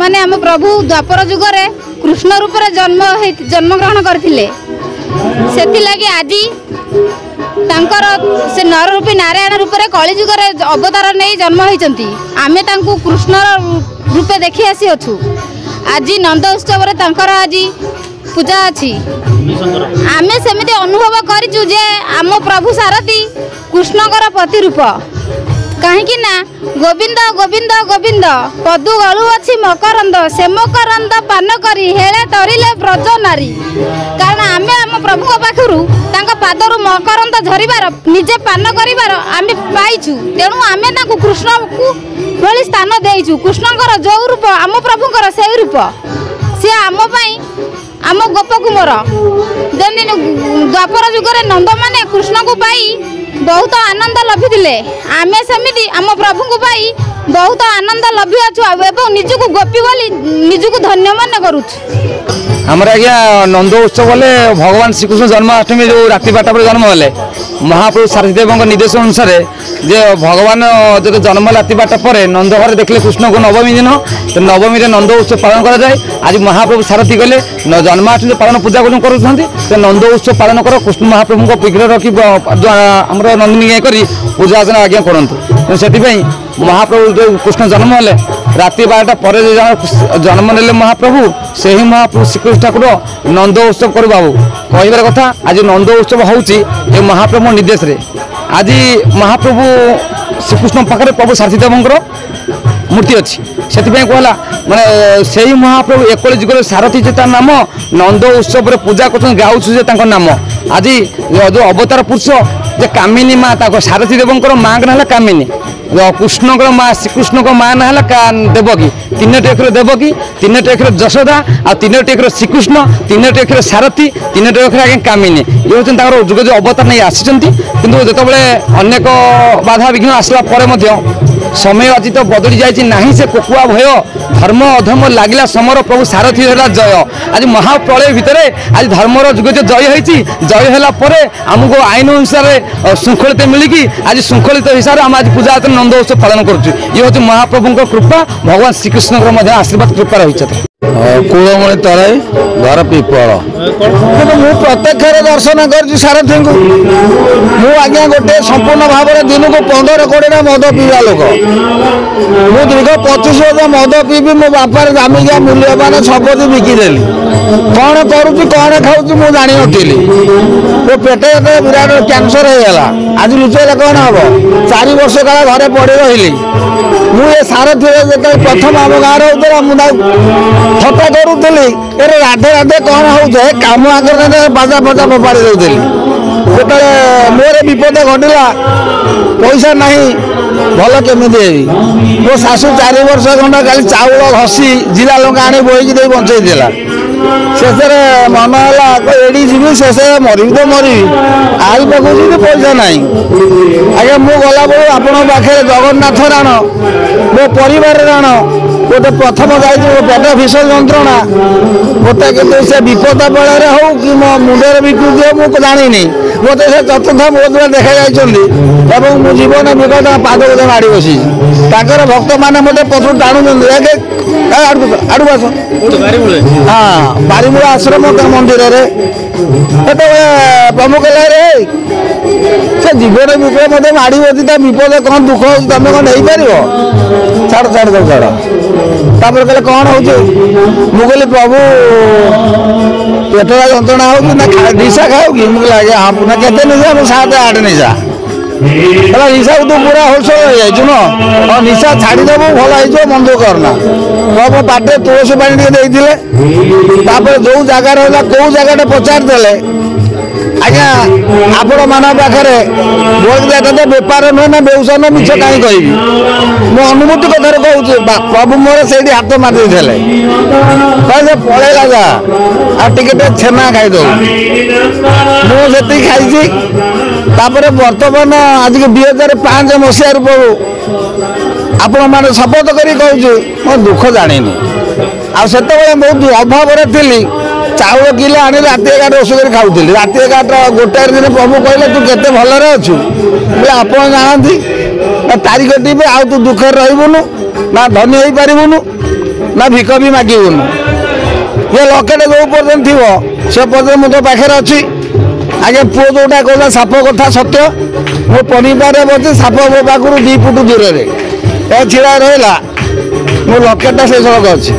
माने आम प्रभु द्वापर जुगरे कृष्ण रूप में जन्मग्रहण करथिले सेति लगी आज तांकर से नर रूपी नारायण रूप में कली जुगरे अवतार नहीं जन्म होइचंती आमे तांकु कृष्ण रूपे देखि आसी अछु। आज नंद उत्सव रे तांकर आज पूजा अच्छी आमे सेमिति अनुभव करिचु जे आम प्रभु सारथी कृष्णकर प्रतिरूप कहीं ना गोविंद गोविंद गोविंद पदु गलु अच्छी मकरंद से मकरंद पान करी हेले तरिले ब्रज नारी कारण आमे आम प्रभु पाखरु तांका पादरु मकरंद झरिबार निजे पान करिबार आमे पाइछु तेणु आमे तांकु कृष्ण को भली स्थान देइछु। कृष्णकर जो रूप आम प्रभुकर से रूप सी आम पाई आम गोप कुमार द्वापर जुगरे नंद माने कृष्ण को पाई बहुत आनंद लभिले आमे सेमिति आम प्रभु को पाई बहुत आनंद लभि अछु निजको गोपी बोली निजको धन्य मन करूछु। आमर आज्ञा नंद उत्सव बोले भगवान श्रीकृष्ण जन्माष्टमी जो राति 12टा पर जन्म हेले महाप्रभु सारथीदेव निर्देश अनुसार जे भगवान जो जन्म राति 12टा पर नंद घर देखले कृष्ण को नवमी दिन तो नवमी नंद उत्सव पालन करा जाए। आज महाप्रभु सारथी गले जन्माष्टमी पालन पूजा कर नंद उत्सव पालन कर कृष्ण महाप्रभु को विग्रह रखी आमर नंदिनी कर पूजा अर्चना आज्ञा करतु से महाप्रभु जो कृष्ण जन्म हेले राति 12टा पर जन्म नेले महाप्रभु से ही महाप्रभु श्रीकृष्ण ठाकुर नंद उत्सव करू बाबू कहबार कथा। आज नंद उत्सव होउची ए महाप्रभु निर्देश रे आज महाप्रभु श्रीकृष्ण पाखे प्रभु सारथीदेवंकर मूर्ति अच्छी से कहला माने से ही महाप्रभु 21 जुगर सारथी जे नाम नंद उत्सव पूजा कर गाँचे नाम आज जो अवतार पुरुष जे कामिनी माँ सारथी देवंकर माँ का ना कामिनी कृष्ण माँ श्रीकृष्ण को माँ ना देवकी 3टी अक्षर देवकी 3टी अक्षर यशोदा आ 3टी अक्षर श्रीकृष्ण 3टी अक्षर सारथी 3टी अक्षर आगे कामिनी ये हूँ जुग जो अवतार नहीं आसी किंतु जितेबाला अनेक बाधा विघ्न आसला समय आज तो बदली जाए से कोकुआ भय धर्म अधर्म लगिला समर प्रभु सारथी है जय। आज महाप्रलय भितर आज धर्मर जुग जो जय होती जय है आमको आईन अनुसार श्रृंखलित मिलिकी आज श्रृंखलित हिसाब से आम आज पूजा अर्चना नंद उत्सव पालन करुँ। ये हूँ महाप्रभु कृपा भगवान श्रीकृष्ण आशीर्वाद कृपा रही कूलमणि तराई घर पिपल मु प्रत्यक्ष दर्शन कर सारथी को मु आज्ञा गोटे संपूर्ण भाव में दिन को 15-20 मद पीवा लोक मु दीर्घ 25 वर्ष मद पीबी मो बापार दामिका मूल्यवान संपत्ति बिकिदेली कौन करुच्ची कौन खाऊँ मुझे जानी नी तो पेटे विराट कैंसर होगा आज लुचेले कौन हम 4 वर्ष काल घरे पड़ रही मुझे सारथी जो प्रथम आम गाँव रोला मुझे थटा करूली राधे राधे कौन हो कम आगे बाजा फजा फोपाड़ी दूसरी गोटे मोर विपद घटला पैसा नहीं भल केमी मो शाशु 4 वर्ष खंड खाली चाउल घसी जिला लंका आनी बोईकी दे बंचेला शेष मन है एडी जी शेष मरी तो मरी आई पाक जी पैसा ना आज्ञा मु गला बेलू आपण पाखे जगन्नाथ राण मो परिवार राण गोटे प्रथम जाइए पेट विष जंत्रणा गोटे कि से विपद बेल हो कि मो मुंडे विकृति हो मुझे जानी मत से चतुर्थ बहुत देखा जाइए मो जीवन विगत पाद बोधे माड़ी बसी भक्त मैंने मत पत्र टाणुंट आड़ आस हाँ बारीमूल आश्रम मंदिर प्रमुख रे से जीवन विपद मत माड़ी बसी विपद कौन दुख हो तुम कौन नहीं पार छाड़ छाड़ दो छाड़ तापर कहले कौन हो कहली प्रभु पेटरा जंत्रणा हो निशा खाओ कि मुझे लगे हाँ पुनः केते निशा 7-8 निशा निशा तू पूरा होलसेल हो न निशा छाड़देबू भल हो मन दुख करना प्रभु बाटे तुलसी पानी टे जो जगार कौ जगह पचारिदे आज्ञा आपण मान पाखे बोलते बेपार नुहे ना व्यवसाय ना मिछ कहीं कह मो अनुभूति कथार कहूँ प्रभु मोर से हाथ मारी कहले पलैला जा आ छेना खाईदे मुझे खाई बर्तमान आज के 2005 मसीह प्रभु आपण मैंने शपथ कर मो दुख जानी आते बहुत अभाव थी चाउल किले आनी राति 11 रोष कर खाऊली राति 11 गोटाए दिन प्रभु कहले तू केते भलरे अच्छु बोले आप जानती तारीख टी आउ तू दुखे रहीबुनु ना धनी हो पारूनु ना भिक भी मागुनि ये लकेट जो पर्यटन थी से पर्यटन मो पाखे अच्छी आगे पुओ जोटा कहला साप कथा सत्य मो पनीपरिया बचे साप मो पाखु 2 फुट दूर में छिड़ा रहा मो लकेटा से सड़क अच्छी